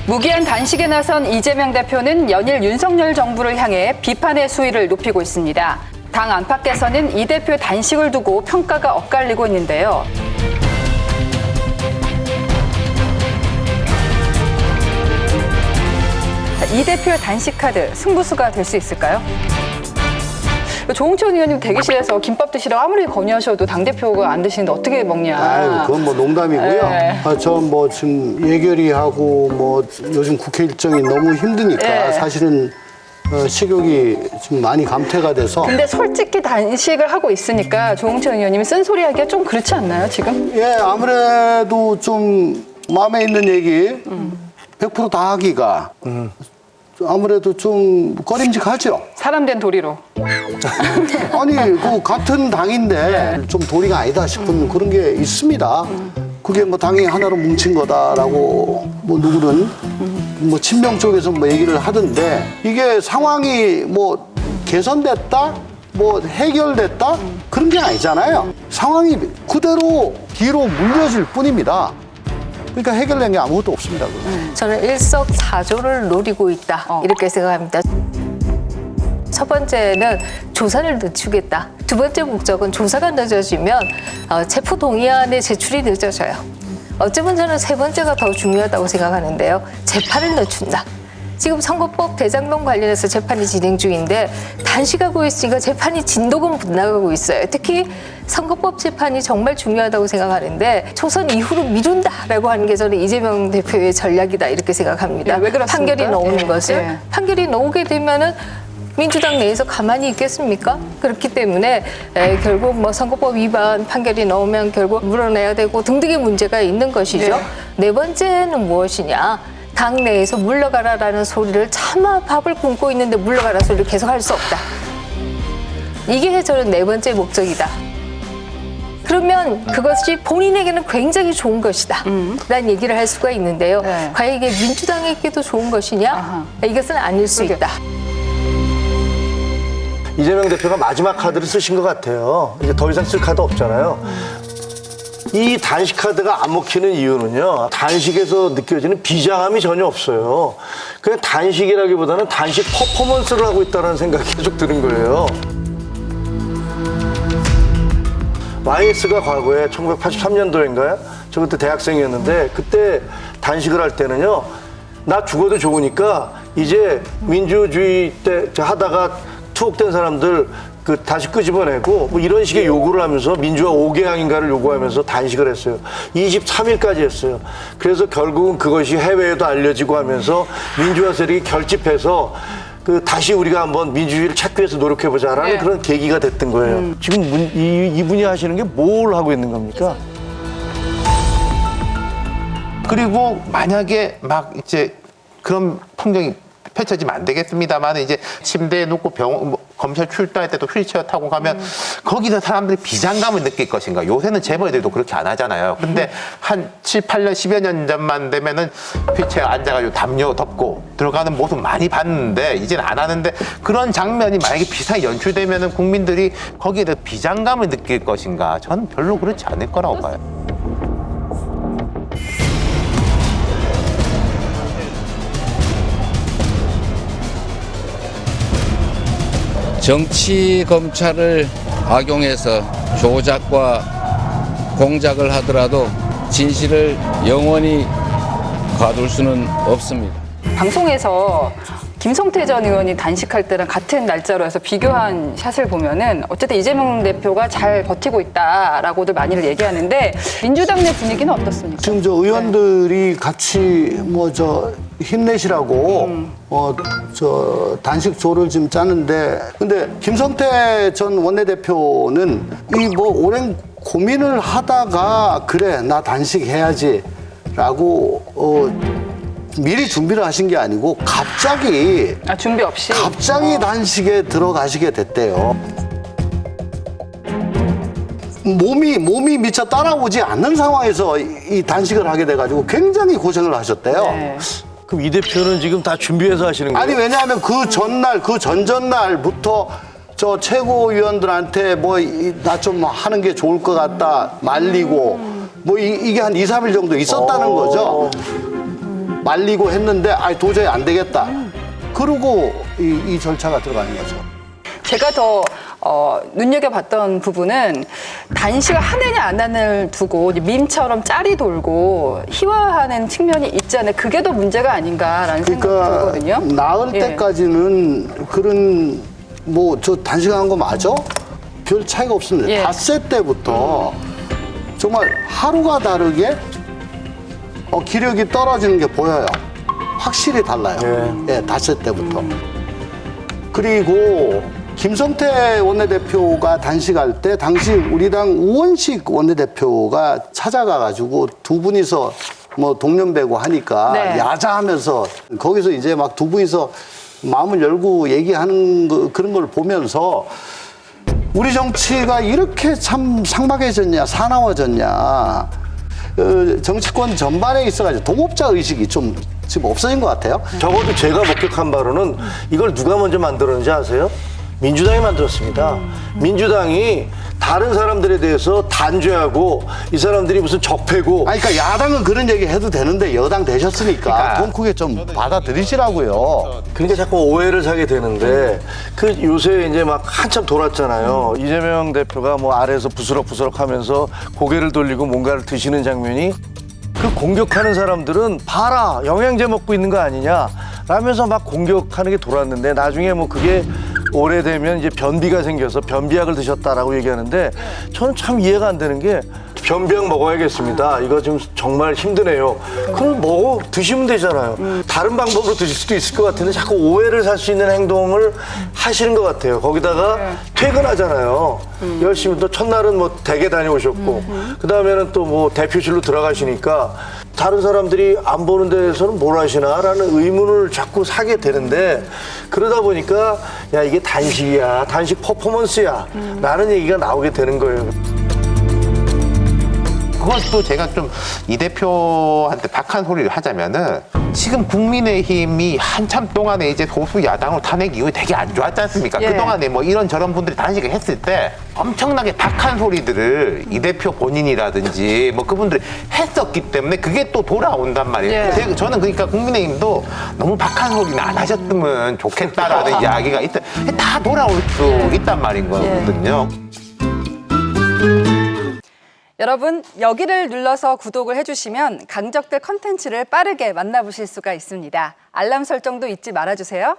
무기한 단식에 나선 이재명 대표는 연일 윤석열 정부를 향해 비판의 수위를 높이고 있습니다. 당 안팎에서는 이 대표의 단식을 두고 평가가 엇갈리고 있는데요. 이 대표의 단식 카드 승부수가 될 수 있을까요? 조홍천 의원님 대기실에서 김밥 드시라고 아무리 건의하셔도 당대표가 안 드시는데 어떻게 먹냐. 아유, 그건 뭐 농담이고요. 네. 저 뭐 지금 예결위하고 뭐 요즘 국회 일정이 너무 힘드니까 네. 사실은 식욕이 좀 많이 감퇴가 돼서. 근데 솔직히 단식을 하고 있으니까 조홍천 의원님이 쓴소리 하기가 좀 그렇지 않나요, 지금? 예, 아무래도 좀 마음에 있는 얘기 100% 다 하기가 아무래도 좀 꺼림직하죠. 사람 된 도리로. 아니, 그 같은 당인데 좀 도리가 아니다 싶은 그런 게 있습니다. 그게 뭐 당이 하나로 뭉친 거다라고 뭐 누구는 뭐 친명 쪽에서 뭐 얘기를 하던데 이게 상황이 뭐 개선됐다? 뭐 해결됐다? 그런 게 아니잖아요. 상황이 그대로 뒤로 물려질 뿐입니다. 그러니까 해결된 게 아무것도 없습니다. 저는 일석사조를 노리고 있다 이렇게 생각합니다. 첫 번째는 조사를 늦추겠다. 두 번째 목적은 조사가 늦어지면 체포 동의안의 제출이 늦어져요. 어쩌면 저는 세 번째가 더 중요하다고 생각하는데요. 재판을 늦춘다. 지금 선거법 대장동 관련해서 재판이 진행 중인데 단식하고 있으니까 재판이 진도가 못 나가고 있어요. 특히 선거법 재판이 정말 중요하다고 생각하는데 초선 이후로 미룬다라고 하는 게 저는 이재명 대표의 전략이다 이렇게 생각합니다. 왜 그렇습니까? 판결이 나오는 것을. 예. 판결이 나오게 되면은 민주당 내에서 가만히 있겠습니까? 그렇기 때문에 결국 뭐 선거법 위반 판결이 나오면 결국 물어내야 되고 등등의 문제가 있는 것이죠. 네. 네 번째는 무엇이냐? 당 내에서 물러가라라는 소리를 차마 밥을 굶고 있는데 물러가라 소리를 계속 할 수 없다. 이게 저는 네 번째 목적이다. 그러면 그것이 본인에게는 굉장히 좋은 것이다. 라는 얘기를 할 수가 있는데요. 네. 과연 이게 민주당에게도 좋은 것이냐? 아하. 이것은 아닐 수 그러게요. 있다. 이재명 대표가 마지막 카드를 쓰신 것 같아요. 이제 더 이상 쓸 카드 없잖아요. 이 단식 카드가 안 먹히는 이유는요. 단식에서 느껴지는 비장함이 전혀 없어요. 그냥 단식이라기보다는 단식 퍼포먼스를 하고 있다는 생각이 계속 드는 거예요. YS가 과거에 1983년도인가요? 저 그때 대학생이었는데 그때 단식을 할 때는요. 나 죽어도 좋으니까 이제 민주주의 때 하다가 투옥된 사람들 그 다시 끄집어내고 뭐 이런 식의 요구를 하면서 민주화 5개항인가를 요구하면서 단식을 했어요. 23일까지 했어요. 그래서 결국은 그것이 해외에도 알려지고 하면서 민주화 세력이 결집해서 그 다시 우리가 한번 민주주의를 찾기 위해서 노력해보자라는 네. 그런 계기가 됐던 거예요. 지금 이분이 하시는 게 뭘 하고 있는 겁니까? 그리고 만약에 막 이제 그런 풍경이 펼쳐지면 안 되겠습니다만 이제 침대에 눕고 병원 검찰 출두할 때도 휠체어 타고 가면 거기서 사람들이 비장감을 느낄 것인가. 요새는 재벌들도 그렇게 안 하잖아요. 근데 한 7, 8년, 10여 년 전만 되면은 휠체어 앉아가지고 담요 덮고 들어가는 모습 많이 봤는데 이제는 안 하는데 그런 장면이 만약에 비슷하게 연출되면은 국민들이 거기에 대해 비장감을 느낄 것인가. 저는 별로 그렇지 않을 거라고 봐요. 정치 검찰을 악용해서 조작과 공작을 하더라도 진실을 영원히 가둘 수는 없습니다. 방송에서 김성태 전 의원이 단식할 때랑 같은 날짜로 해서 비교한 샷을 보면은 어쨌든 이재명 대표가 잘 버티고 있다라고들 많이들 얘기하는데 민주당 내 분위기는 어떻습니까? 지금 저 의원들이 같이 뭐 저 힘내시라고 저 단식 조를 지금 짜는데 근데 김성태 전 원내대표는 이 뭐 오랜 고민을 하다가 그래 나 단식 해야지라고 미리 준비를 하신 게 아니고 갑자기 준비 없이 단식에 들어가시게 됐대요. 몸이 미처 따라오지 않는 상황에서 이 단식을 하게 돼가지고 굉장히 고생을 하셨대요. 네. 그럼 이 대표는 지금 다 준비해서 하시는 거예요? 아니 왜냐하면 그 전날 그 전전날부터 저 최고위원들한테 뭐 나 좀 하는 게 좋을 것 같다 말리고 뭐 이게 한 2, 3일 정도 있었다는 거죠. 말리고 했는데 아 도저히 안 되겠다. 그러고 이 절차가 들어가는 거죠. 제가 더 눈여겨봤던 부분은 단식을 하느냐 안 하느냐를 두고 이제 밈처럼 짤이 돌고 희화하는 측면이 있잖아요. 그게 더 문제가 아닌가라는 생각이 그러니까 들거든요. 나을 예. 때까지는 그런 뭐 저 단식한 거 맞아? 별 차이가 없습니다. 예. 닷새 때부터 정말 하루가 다르게 기력이 떨어지는 게 보여요. 확실히 달라요. 예, 닷새 때부터. 그리고 김성태 원내대표가 단식할 때 당시 우리 당 우원식 원내대표가 찾아가가지고 두 분이서 뭐 동년배고 하니까 네. 야자하면서 거기서 이제 막 두 분이서 마음을 열고 얘기하는 그런 걸 보면서 우리 정치가 이렇게 참 삭막해졌냐, 사나워졌냐. 정치권 전반에 있어가지고 동업자 의식이 좀 지금 없어진 것 같아요. 적어도 제가 목격한 바로는 이걸 누가 먼저 만들었는지 아세요? 민주당이 만들었습니다. 민주당이 다른 사람들에 대해서 단죄하고 이 사람들이 무슨 적폐고 아니, 그러니까 야당은 그런 얘기 해도 되는데 여당 되셨으니까 그러니까. 돈 크게 좀 받아들이시라고요. 그러니까 자꾸 오해를 사게 되는데 그 요새 이제 막 한참 돌았잖아요. 이재명 대표가 뭐 아래에서 부스럭부스럭 하면서 고개를 돌리고 뭔가를 드시는 장면이 그 공격하는 사람들은 봐라 영양제 먹고 있는 거 아니냐 라면서 막 공격하는 게 돌았는데 나중에 뭐 그게 오래되면 이제 변비가 생겨서 변비약을 드셨다라고 얘기하는데 저는 참 이해가 안 되는 게 변비약 먹어야겠습니다. 이거 지금 정말 힘드네요. 그럼 드시면 되잖아요. 다른 방법으로 드실 수도 있을 것 같은데 자꾸 오해를 살 수 있는 행동을 하시는 것 같아요. 거기다가 퇴근하잖아요. 열심히 또 첫날은 뭐 댁에 다녀오셨고 그 다음에는 또 뭐 대표실로 들어가시니까 다른 사람들이 안 보는 데에서는 뭘 하시나라는 의문을 자꾸 사게 되는데 그러다 보니까 야 이게 단식이야 단식 퍼포먼스야 라는 얘기가 나오게 되는 거예요. 그것도 제가 좀 이 대표한테 박한 소리를 하자면은 지금 국민의힘이 한참 동안에 이제 소수 야당으로 탄핵 이후에 되게 안 좋았지 않습니까? 예. 그동안에 뭐 이런저런 분들이 단식을 했을 때 엄청나게 박한 소리들을 이 대표 본인이라든지 뭐 그분들이 했었기 때문에 그게 또 돌아온단 말이에요. 예. 저는 그러니까 국민의힘도 너무 박한 소리는 안 하셨으면 좋겠다라는 이야기가 있다. 다 돌아올 수 있단 말인 거거든요. 여러분 여기를 눌러서 구독을 해주시면 강적들 컨텐츠를 빠르게 만나보실 수가 있습니다. 알람 설정도 잊지 말아주세요.